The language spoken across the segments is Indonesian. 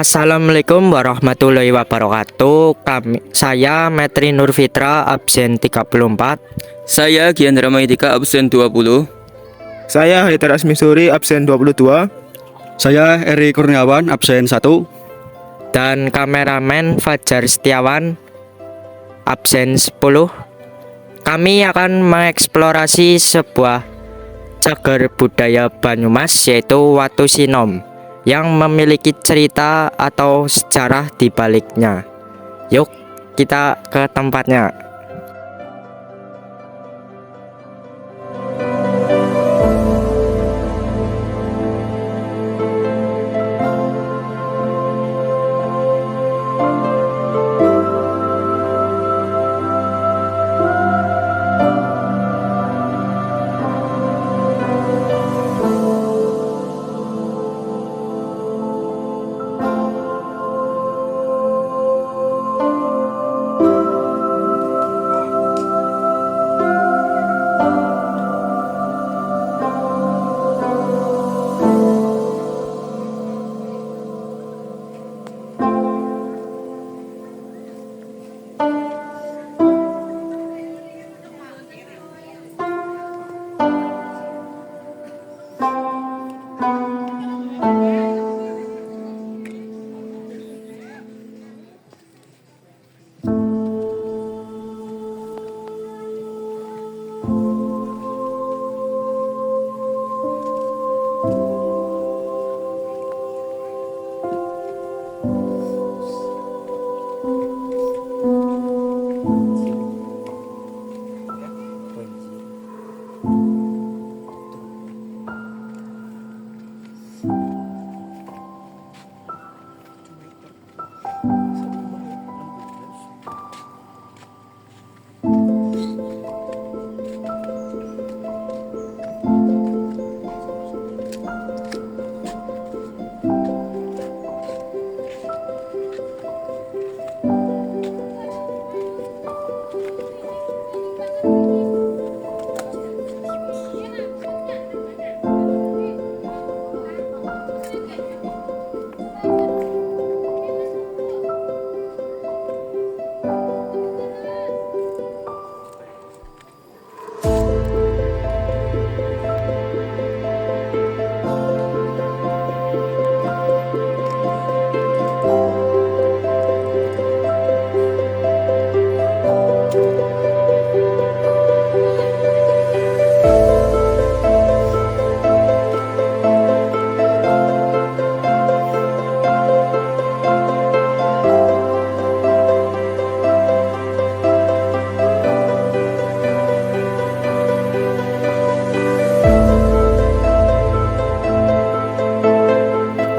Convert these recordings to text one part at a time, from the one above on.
Assalamualaikum warahmatullahi wabarakatuh. Saya Metri Nur Fitra, absen 34. Saya Gian Ramaytika, absen 20. Saya Haidar Asmisuri, absen 22. Saya Eri Kurniawan, absen 1. Dan kameramen Fajar Setiawan, absen 10. Kami akan mengeksplorasi sebuah cagar budaya Banyumas, yaitu Watu Sinom, yang memiliki cerita atau sejarah di baliknya. Yuk kita ke tempatnya.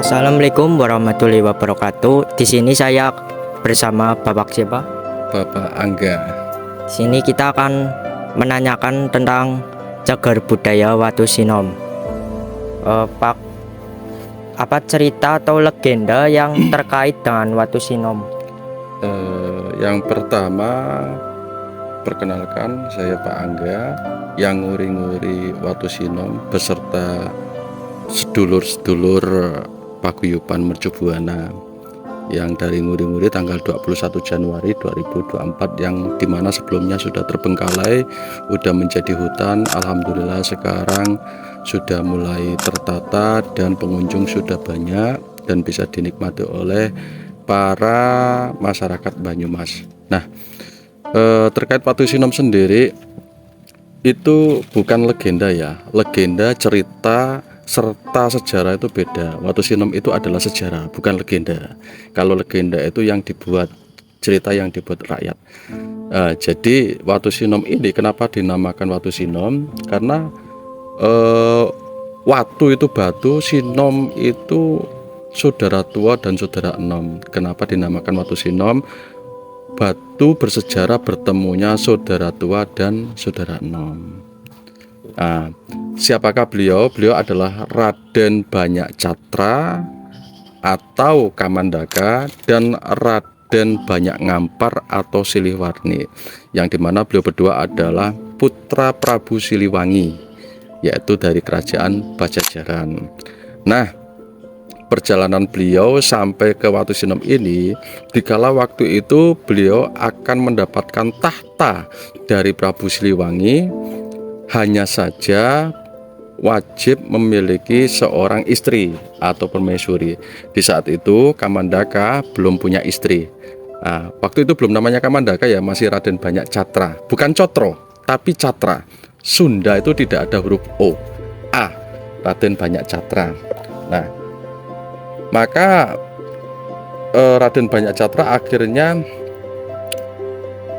Assalamualaikum warahmatullahi wabarakatuh. Di sini saya bersama Bapak siapa? Bapak Angga. Di sini kita akan menanyakan tentang cagar budaya Watu Sinom. Pak, apa cerita atau legenda yang terkait dengan Watu Sinom? Yang pertama, perkenalkan saya Pak Angga yang nguri-nguri Watu Sinom beserta sedulur-sedulur Paguyuban Mercubuana yang dari nguri-nguri tanggal 21 Januari 2024, yang dimana sebelumnya sudah terbengkalai, sudah menjadi hutan. Alhamdulillah sekarang sudah mulai tertata dan pengunjung sudah banyak dan bisa dinikmati oleh para masyarakat Banyumas. Nah, terkait Watu Sinom sendiri itu bukan legenda ya, legenda, cerita serta sejarah itu beda. Watu Sinom itu adalah sejarah, bukan legenda. Kalau legenda itu yang dibuat, cerita yang dibuat rakyat. Jadi Watu Sinom ini kenapa dinamakan Watu Sinom? Karena watu itu batu, sinom itu saudara tua dan saudara enom. Kenapa dinamakan Watu Sinom? Batu bersejarah bertemunya saudara tua dan saudara enom. Siapakah beliau? Beliau adalah Raden Banyak Catra atau Kamandaka dan Raden Banyak Ngampar atau Siliwarni, yang dimana beliau berdua adalah putra Prabu Siliwangi, yaitu dari kerajaan Pajajaran. Nah, perjalanan beliau sampai ke Watu Sinom ini, dikala waktu itu beliau akan mendapatkan tahta dari Prabu Siliwangi, hanya saja wajib memiliki seorang istri atau permaisuri. Di saat itu Kamandaka belum punya istri. Nah, waktu itu belum namanya Kamandaka ya, masih Raden Banyak Catra, bukan Cotro tapi Catra. Sunda itu tidak ada huruf O, A, Raden Banyak Catra. Nah, maka Raden Banyak Catra akhirnya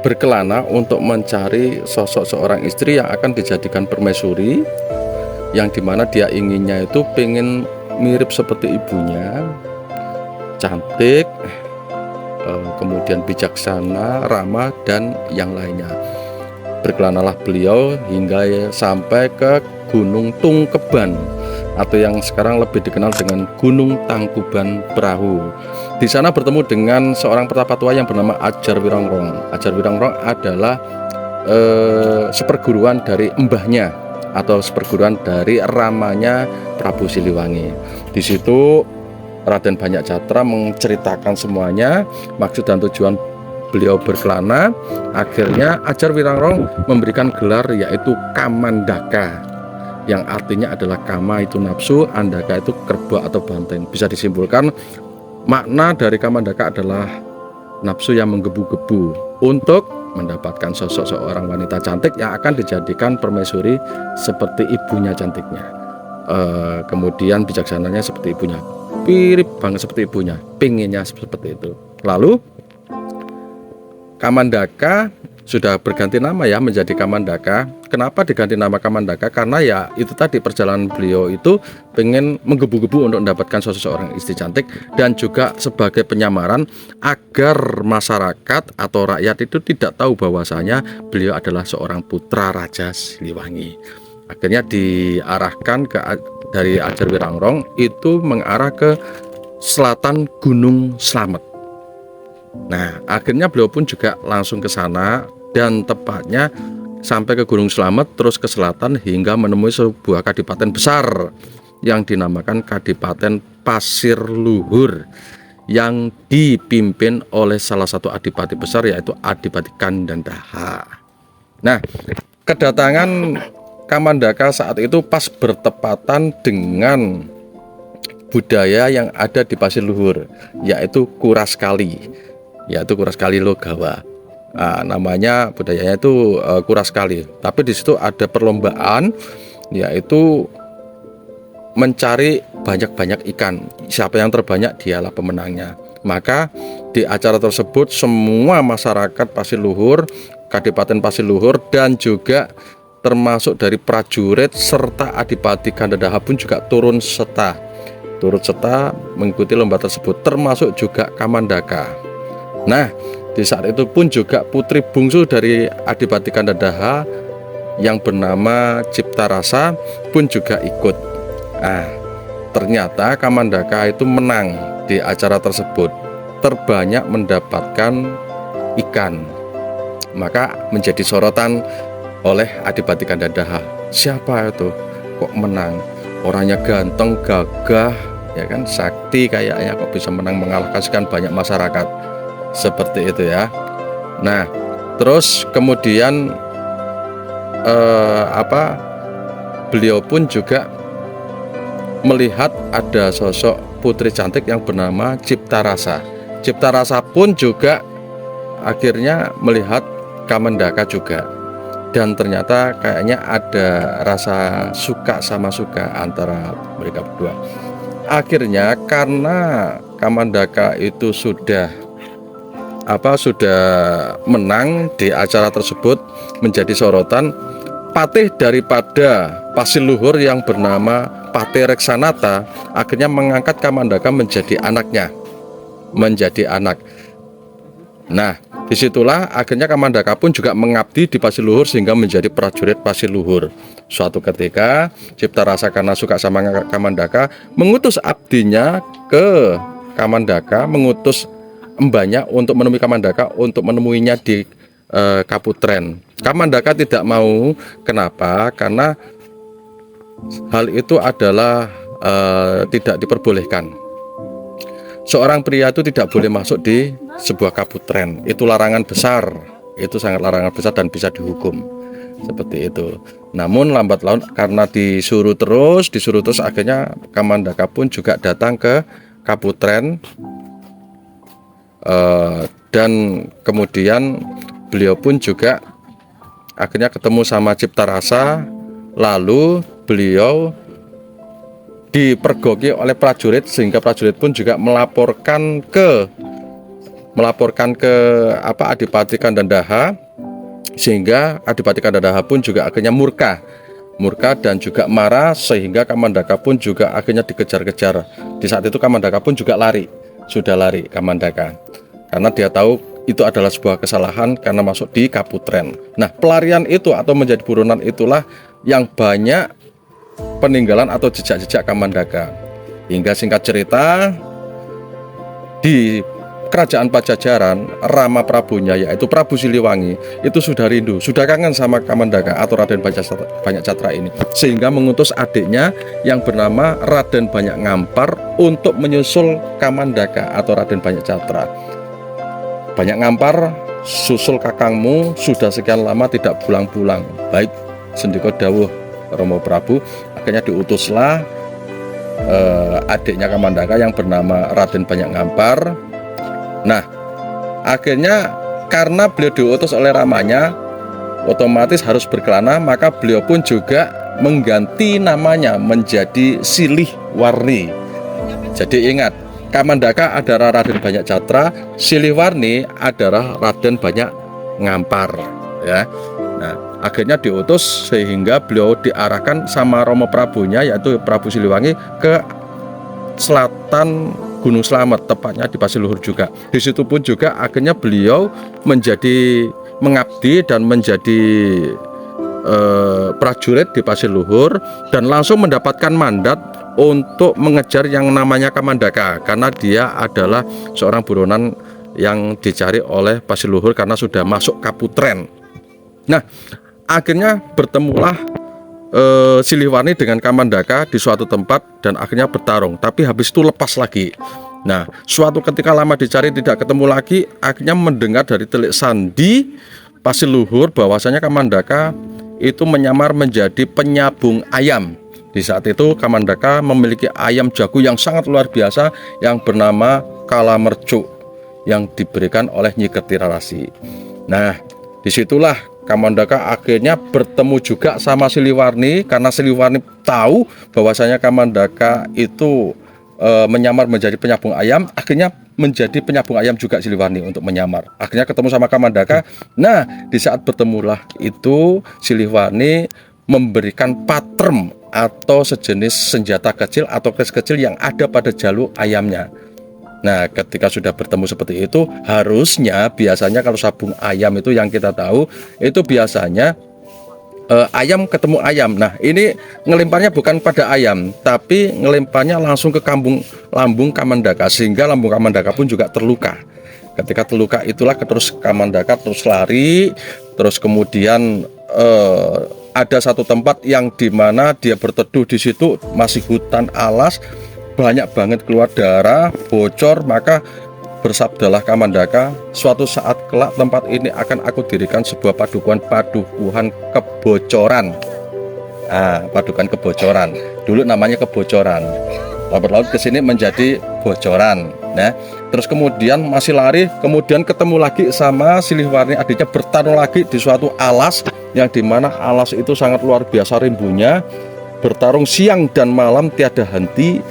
berkelana untuk mencari sosok seorang istri yang akan dijadikan permaisuri, yang dimana dia inginnya itu pengen mirip seperti ibunya, cantik, kemudian bijaksana, ramah, dan yang lainnya. Berkelanalah beliau hingga sampai ke Gunung Tungkeban, atau yang sekarang lebih dikenal dengan Gunung Tangkuban Perahu. Di sana bertemu dengan seorang petapa tua yang bernama Ajar Wirongrong. Ajar Wirongrong adalah seperguruan dari mbahnya atau seperguruan dari ramanya Prabu Siliwangi. Di situ Raden Banyak Catra menceritakan semuanya, maksud dan tujuan beliau berkelana. Akhirnya Ajar Wirongrong memberikan gelar yaitu Kamandaka, yang artinya adalah kama itu nafsu, andaka itu kerbau atau banteng. Bisa disimpulkan makna dari Kamandaka adalah nafsu yang menggebu-gebu untuk mendapatkan sosok seorang wanita cantik yang akan dijadikan permaisuri seperti ibunya cantiknya. Kemudian bijaksananya seperti ibunya, mirip banget seperti ibunya, pinginnya seperti itu. Lalu Kamandaka sudah berganti nama ya menjadi Kamandaka. Kenapa diganti nama Kamandaka? Karena ya itu tadi, perjalanan beliau itu pengen menggebu-gebu untuk mendapatkan sosok seorang istri cantik, dan juga sebagai penyamaran agar masyarakat atau rakyat itu tidak tahu bahwasanya beliau adalah seorang putra Raja Siliwangi. Akhirnya diarahkan dari Ajar Wirongrong itu mengarah ke selatan Gunung Slamet. Nah, akhirnya beliau pun juga langsung ke sana, dan tepatnya sampai ke Gunung Slamet, terus ke selatan hingga menemui sebuah kadipaten besar yang dinamakan Kadipaten Pasir Luhur, yang dipimpin oleh salah satu adipati besar yaitu Adipati Kandandaha. Nah, kedatangan Kamandaka saat itu pas bertepatan dengan budaya yang ada di Pasir Luhur, yaitu Kuraskali, yaitu Kuraskali Logawa. Nah, namanya budayanya itu Kuraskali. Tapi di situ ada perlombaan, yaitu mencari banyak-banyak ikan. Siapa yang terbanyak dialah pemenangnya. Maka di acara tersebut semua masyarakat Pasir Luhur, Kadipaten Pasir Luhur, dan juga termasuk dari prajurit serta Adipati Kandandaha pun juga turut serta mengikuti lomba tersebut, termasuk juga Kamandaka. Nah, di saat itu pun juga putri bungsu dari Adipati Kandandaha yang bernama Ciptarasa pun juga ikut. Nah, ternyata Kamandaka itu menang di acara tersebut, terbanyak mendapatkan ikan. Maka menjadi sorotan oleh Adipati Kandandaha. Siapa itu kok menang? Orangnya ganteng, gagah, ya kan, sakti kayaknya, kok bisa menang mengalahkan sekian banyak masyarakat. Seperti itu ya. Nah, terus kemudian beliau pun juga melihat ada sosok putri cantik yang bernama Ciptarasa. Ciptarasa pun juga akhirnya melihat Kamandaka juga, dan ternyata kayaknya ada rasa suka sama suka antara mereka berdua. Akhirnya karena Kamandaka itu sudah menang di acara tersebut, menjadi sorotan, patih daripada Pasir Luhur yang bernama Patih Reksanata akhirnya mengangkat Kamandaka menjadi anaknya, menjadi anak. Nah, disitulah akhirnya Kamandaka pun juga mengabdi di Pasir Luhur sehingga menjadi prajurit Pasir Luhur. Suatu ketika Ciptarasa karena suka sama Kamandaka mengutus abdinya ke Kamandaka, mengutus mbahnya untuk menemui Kamandaka, untuk menemuinya di Kaputren. Kamandaka tidak mau. Kenapa? Karena hal itu adalah tidak diperbolehkan. seorang pria itu tidak boleh masuk di sebuah kaputren. Itu larangan besar. Itu sangat larangan besar dan bisa dihukum. Seperti itu. Namun lambat laun karena disuruh terus akhirnya Kamandaka pun juga datang ke kaputren, dan kemudian beliau pun juga akhirnya ketemu sama Ciptarasa, lalu beliau dipergoki oleh prajurit sehingga prajurit pun juga melaporkan ke Adipati Kandandaha, sehingga Adipati Kandandaha pun juga akhirnya murka dan juga marah, sehingga Kamandaka pun juga akhirnya dikejar-kejar. Di saat itu Kamandaka pun juga sudah lari Kamandaka, karena dia tahu itu adalah sebuah kesalahan karena masuk di kaputren. Nah, pelarian itu atau menjadi buronan itulah yang banyak peninggalan atau jejak-jejak Kamandaka. Hingga singkat cerita, di kerajaan Pajajaran, Rama Prabunya yaitu Prabu Siliwangi itu sudah rindu, sudah kangen sama Kamandaka atau Raden Banyakcatra ini, sehingga mengutus adiknya yang bernama Raden Banyak Ngampar untuk menyusul Kamandaka atau Raden Banyakcatra. Banyak Ngampar, susul kakangmu, sudah sekian lama tidak pulang-pulang. Baik, sendika dawuh Rama Prabu, akhirnya diutuslah adiknya Kamandaka yang bernama Raden Banyak Ngampar. Nah, akhirnya karena beliau diutus oleh ramanya, otomatis harus berkelana, maka beliau pun juga mengganti namanya menjadi Silihwarni. Jadi ingat, Kamandaka adalah Raden Banyakcatra, Silihwarni adalah Raden Banyak Ngampar, ya. Nah, akhirnya diutus sehingga beliau diarahkan sama Rama Prabunya yaitu Prabu Siliwangi ke selatan Gunung Slamet, tepatnya di Pasiluhur juga. Di situ pun juga akhirnya beliau mengabdi dan menjadi prajurit di Pasiluhur, dan langsung mendapatkan mandat untuk mengejar yang namanya Kamandaka, karena dia adalah seorang buronan yang dicari oleh Pasiluhur karena sudah masuk kaputren. Nah, akhirnya bertemulah Silihwarni dengan Kamandaka di suatu tempat dan akhirnya bertarung, tapi habis itu lepas lagi. Nah, suatu ketika lama dicari tidak ketemu lagi, akhirnya mendengar dari telik sandi Pasiluhur bahwasanya Kamandaka itu menyamar menjadi penyabung ayam. Di saat itu Kamandaka memiliki ayam jago yang sangat luar biasa yang bernama Kalamercuk yang diberikan oleh Nyi Kertirarasi. Nah, disitulah Kamandaka akhirnya bertemu juga sama Silihwarni, karena Silihwarni tahu bahwasanya Kamandaka itu menyamar menjadi penyabung ayam, akhirnya menjadi penyabung ayam juga Silihwarni untuk menyamar. Akhirnya ketemu sama Kamandaka. Nah, di saat bertemulah itu Silihwarni memberikan patrem atau sejenis senjata kecil atau keris kecil yang ada pada jalur ayamnya. Nah, ketika sudah bertemu seperti itu, harusnya biasanya kalau sabung ayam itu yang kita tahu itu biasanya ayam ketemu ayam. Nah, ini ngelemparnya bukan pada ayam, tapi ngelemparnya langsung ke lambung Kamandaka, sehingga lambung Kamandaka pun juga terluka. Ketika terluka itulah terus Kamandaka terus lari, terus kemudian ada satu tempat yang dimana dia berteduh di situ, masih hutan alas. Banyak banget keluar darah, bocor, maka bersabdalah Kamandaka, suatu saat kelak tempat ini akan aku dirikan sebuah padukuhan kebocoran. Padukuhan kebocoran. Dulu namanya kebocoran. Lambat laun ke sini menjadi bocoran. Nah, terus kemudian masih lari, kemudian ketemu lagi sama Silihwarni adiknya, bertarung lagi di suatu alas yang dimana alas itu sangat luar biasa rimbunya, bertarung siang dan malam tiada henti.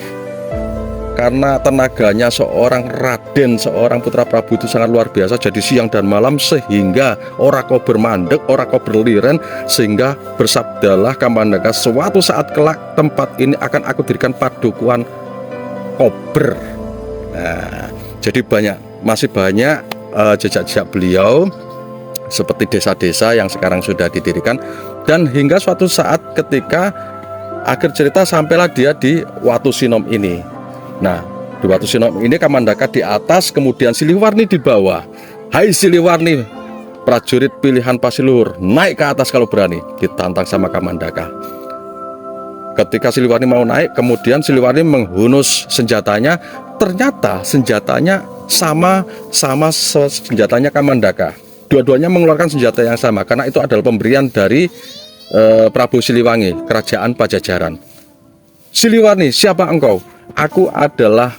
Karena tenaganya seorang Raden, seorang putra Prabu itu sangat luar biasa, jadi siang dan malam sehingga ora kober mandek, ora kober liren, sehingga bersabdalah Kamandaka, suatu saat kelak tempat ini akan aku dirikan padukuhan kober. Nah, jadi masih banyak jejak-jejak beliau seperti desa-desa yang sekarang sudah didirikan, dan hingga suatu saat ketika akhir cerita sampailah dia di Watu Sinom ini. Nah, di Watu Sinom ini Kamandaka di atas, kemudian Silihwarni di bawah. Hai Silihwarni, prajurit pilihan Pasiluhur, naik ke atas kalau berani. Ditantang sama Kamandaka. Ketika Siliwangi mau naik, kemudian Siliwangi menghunus senjatanya, ternyata senjatanya sama senjatanya Kamandaka. Dua-duanya mengeluarkan senjata yang sama karena itu adalah pemberian dari Prabu Siliwangi, kerajaan Pajajaran. Siliwangi, siapa engkau? Aku adalah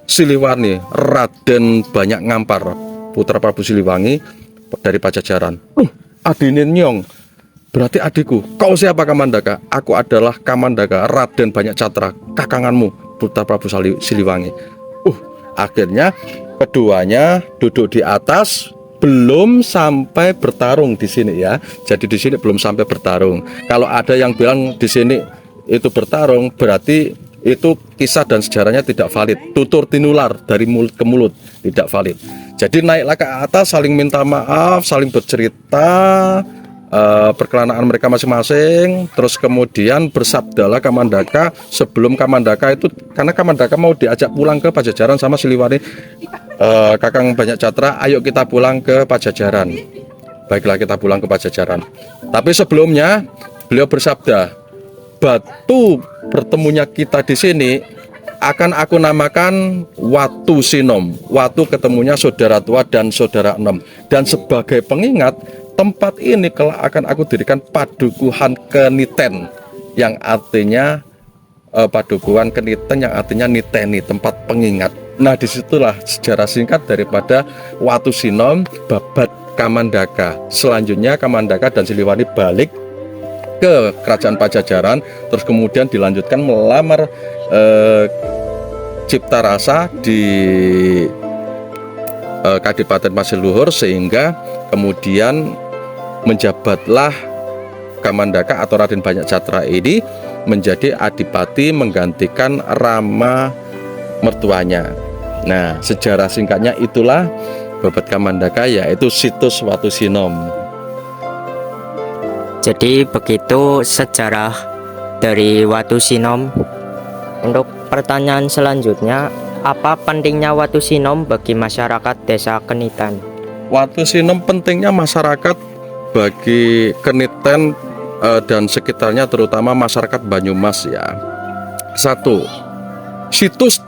Siliwangi, Raden Banyak Ngampar, putra Prabu Siliwangi dari Pajajaran. Adine Nyong, berarti adikku. Kau siapa Kamandaka? Aku adalah Kamandaka, Raden Banyak Catra, kakanganmu, putra Prabu Siliwangi. Akhirnya keduanya duduk di atas, belum sampai bertarung di sini ya. Jadi di sini belum sampai bertarung. Kalau ada yang bilang di sini itu bertarung, berarti itu kisah dan sejarahnya tidak valid. Tutur tinular dari mulut ke mulut, tidak valid. Jadi naiklah ke atas, saling minta maaf, saling bercerita perkelanaan mereka masing-masing. Terus kemudian bersabdalah Kamandaka sebelum Kamandaka itu, karena Kamandaka mau diajak pulang ke Pajajaran sama Siliwangi, Kakang Banyak Catra, ayo kita pulang ke Pajajaran. Baiklah, kita pulang ke Pajajaran. Tapi sebelumnya beliau bersabda, batu bertemunya kita di sini akan aku namakan Watu Sinom. Watu ketemunya saudara tua dan saudara enom. Dan sebagai pengingat, tempat ini kelak akan aku dirikan padukuhan keniten, yang artinya padukuhan keniten yang artinya niteni, tempat pengingat. Nah, disitulah sejarah singkat daripada Watu Sinom babat Kamandaka. Selanjutnya Kamandaka dan Siliwangi balik ke kerajaan Pajajaran, terus kemudian dilanjutkan melamar Cipta Rasa di Kadipaten Pasiluhur, sehingga kemudian menjabatlah Kamandaka atau Raden Banyak Catra ini menjadi adipati menggantikan Rama mertuanya. Nah, sejarah singkatnya itulah babat Kamandaka, yaitu situs Watu Sinom. Jadi begitu sejarah dari Watu Sinom. Untuk pertanyaan selanjutnya, apa pentingnya Watu Sinom bagi masyarakat desa Kenitan? Watu Sinom pentingnya masyarakat bagi Keniten dan sekitarnya, terutama masyarakat Banyumas ya. Satu, situs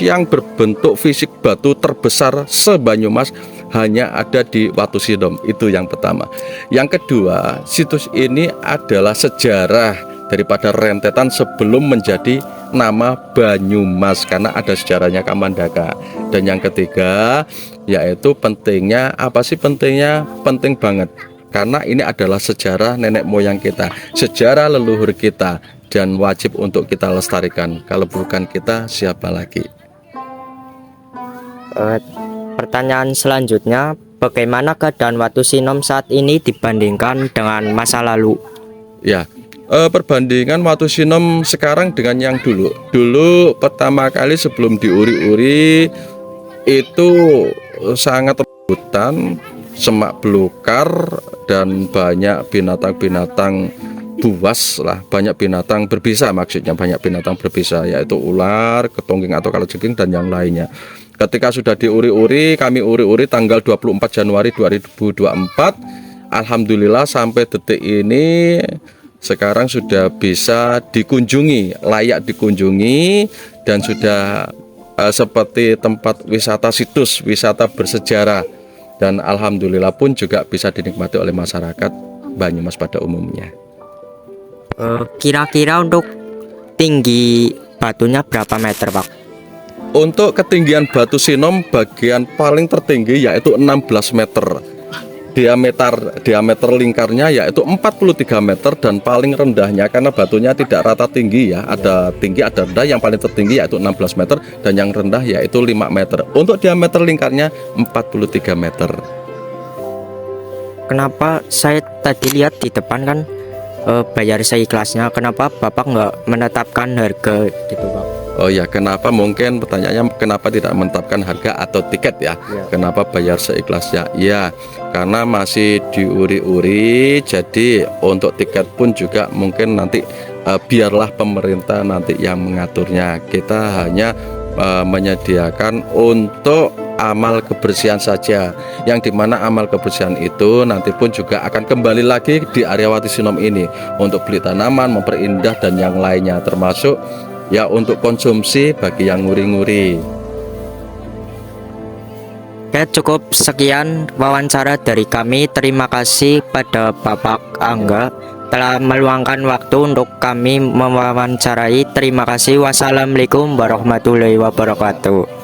yang berbentuk fisik batu terbesar se-Banyumas hanya ada di Watu Sinom. Itu yang pertama. Yang kedua, situs ini adalah sejarah daripada rentetan sebelum menjadi nama Banyumas, karena ada sejarahnya Kamandaka. Dan yang ketiga, yaitu pentingnya, apa sih pentingnya? Penting banget, karena ini adalah sejarah nenek moyang kita, sejarah leluhur kita, dan wajib untuk kita lestarikan. Kalau bukan kita, siapa lagi? Pertanyaan selanjutnya, bagaimana keadaan Watu Sinom saat ini dibandingkan dengan masa lalu? Ya, perbandingan Watu Sinom sekarang dengan yang dulu. Dulu pertama kali sebelum diuri-uri itu sangat hutan, semak belukar, dan banyak binatang-binatang buas lah, banyak binatang berbisa, maksudnya banyak binatang berbisa, yaitu ular, ketongging atau kalajengking dan yang lainnya. Ketika sudah diuri-uri, kami uri-uri tanggal 24 Januari 2024, alhamdulillah sampai detik ini sekarang sudah bisa dikunjungi, layak dikunjungi, dan sudah seperti tempat wisata, situs wisata bersejarah, dan alhamdulillah pun juga bisa dinikmati oleh masyarakat Banyumas pada umumnya. Kira-kira untuk tinggi batunya berapa meter, Pak? Untuk ketinggian Watu Sinom bagian paling tertinggi yaitu 16 meter. Diameter lingkarnya yaitu 43 meter, dan paling rendahnya karena batunya tidak rata tinggi ya, ada tinggi ada rendah, yang paling tertinggi yaitu 16 meter dan yang rendah yaitu 5 meter. Untuk diameter lingkarnya 43 meter. Kenapa saya tadi lihat di depan kan bayar seikhlasnya, kenapa Bapak nggak menetapkan harga gitu, Pak? Oh ya, kenapa, mungkin pertanyaannya kenapa tidak menetapkan harga atau tiket ya? Kenapa bayar seikhlasnya? Ya, karena masih diuri-uri, jadi untuk tiket pun juga mungkin nanti biarlah pemerintah nanti yang mengaturnya. Kita hanya menyediakan untuk amal kebersihan saja, yang dimana amal kebersihan itu nanti pun juga akan kembali lagi di area Watusinom ini untuk beli tanaman, memperindah dan yang lainnya, termasuk ya untuk konsumsi bagi yang nguri-nguri. Oke, cukup sekian wawancara dari kami. Terima kasih pada Bapak Angga telah meluangkan waktu untuk kami mewawancarai. Terima kasih. Wassalamualaikum warahmatullahi wabarakatuh.